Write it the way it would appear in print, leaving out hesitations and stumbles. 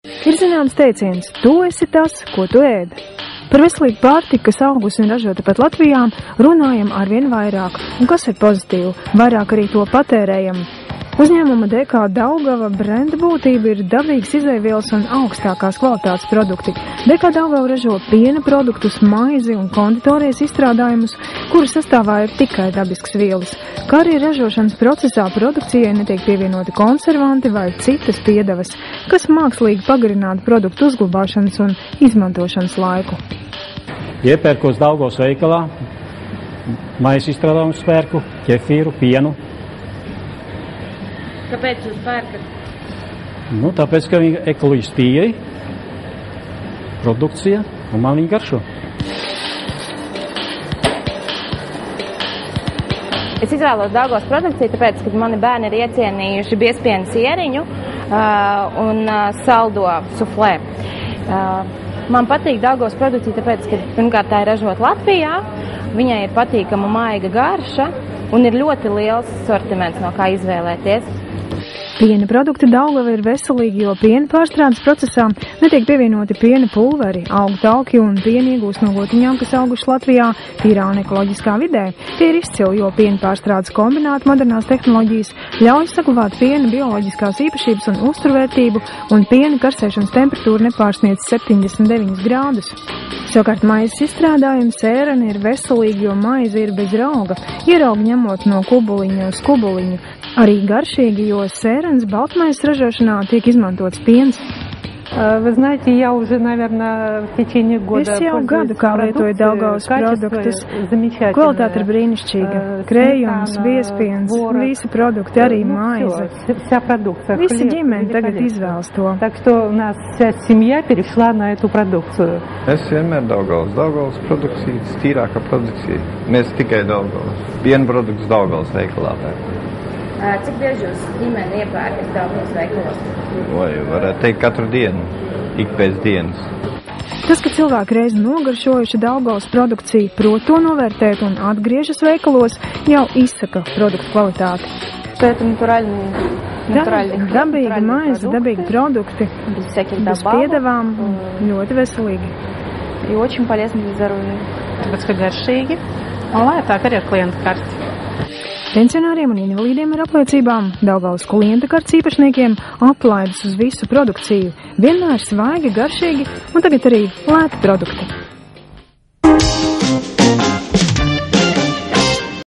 Ir zināms teiciens, tu esi tas, ko tu ēd. Par veselīgu pārtiku, kas augusi un ražota pat Latvijā, runājam arvien vairāk, un kas ir pozitīvi, vairāk arī to patērējam. Uzņēmuma DK Daugava brenda būtība ir dabīgas izēvielas un augstākās kvalitātes produkti. DK Daugava ražo piena produktus, maizi un konditorijas izstrādājumus, kuru sastāvā ir tikai dabiskas vielas, kā arī ražošanas procesā produkcijai netiek pievienoti konservanti vai citas piedevas, kas mākslīgi pagarinātu produktu uzglabāšanas un izmantošanas laiku. Iepērkos Daugavas veikalā, maizi izstrādājumus pērku, ķefīru, pienu. Kāpēc jūs pērkat? Tāpēc, ka viņa ekoloģiski pieeja, produkcija, un man viņa garšo. Es izvēlos Daugavas produkciju, tāpēc, ka mani bērni ir iecienījuši biezpienu sieriņu un saldo suflē. Man patīk Daugavas produkcija, tāpēc, ka pirmkārt tā ir ražota Latvijā, viņai ir patīkama maiga garša un ir ļoti liels sortiments, no kā izvēlēties. Piena produkti Daugava ir veselīgi, jo piena pārstrādes procesā netiek pievienoti piena pulveri, augu tauki un piena iegūst no gotiņām, kas auguši Latvijā, tīrā un ekoloģiskā vidē. Tie ir izcili, jo piena pārstrādes kombināti modernās tehnoloģijas ļauj saglabāt piena bioloģiskās īpašības un uzturvērtību, un piena karsēšanas temperatūra nepārsniedz 79 grādus. Savukārt maizes izstrādājumi sēreni ir veselīgi, jo maize ir bez rauga, ierauga ņemot no kubuliņa uz kubuliņu. Arī garšīgi, jo sērenes baltmaizes ražošanā tiek izmantots piens. Вы знаете, я уже, наверное, в течение года Es jau gadu kā lietoju Daugavas produktus. Kvalitāte ir brīnišķīga. Krējums, biezpiens, visi produkti, arī maize. Visa ģimene tagad izvēlas to. Так что у нас вся семья перешла на эту продукцию. Es vienmēr Daugavas produkcijas, tīrāka produkcija. Mēs tikai Daugavas. Piena produkts Daugavas veikalā. Cik bieži jūs ģimeni iepērkat Daugavas veikalos? Vai varētu teikt katru dienu, ik pēc dienas. Tas, ka cilvēki reiz nogaršojuši Daugavas produkciju, prot to novērtēt un atgriežas veikalos, jau izsaka produktu kvalitāti. Dabīga maize, dabīgi produkti, bez piedevām, ļoti veselīgi. И очень полезно для здоровья. Tāpēc, ka garšīgi un lētāk arī ar klientu karti. Pensionāriem un invalīdiem ar apliecībām Daugavas klienta kartes īpašniekiem atlaides uz visu produkciju. Vienmēr svaigi, garšīgi un tagad arī lēti produkti.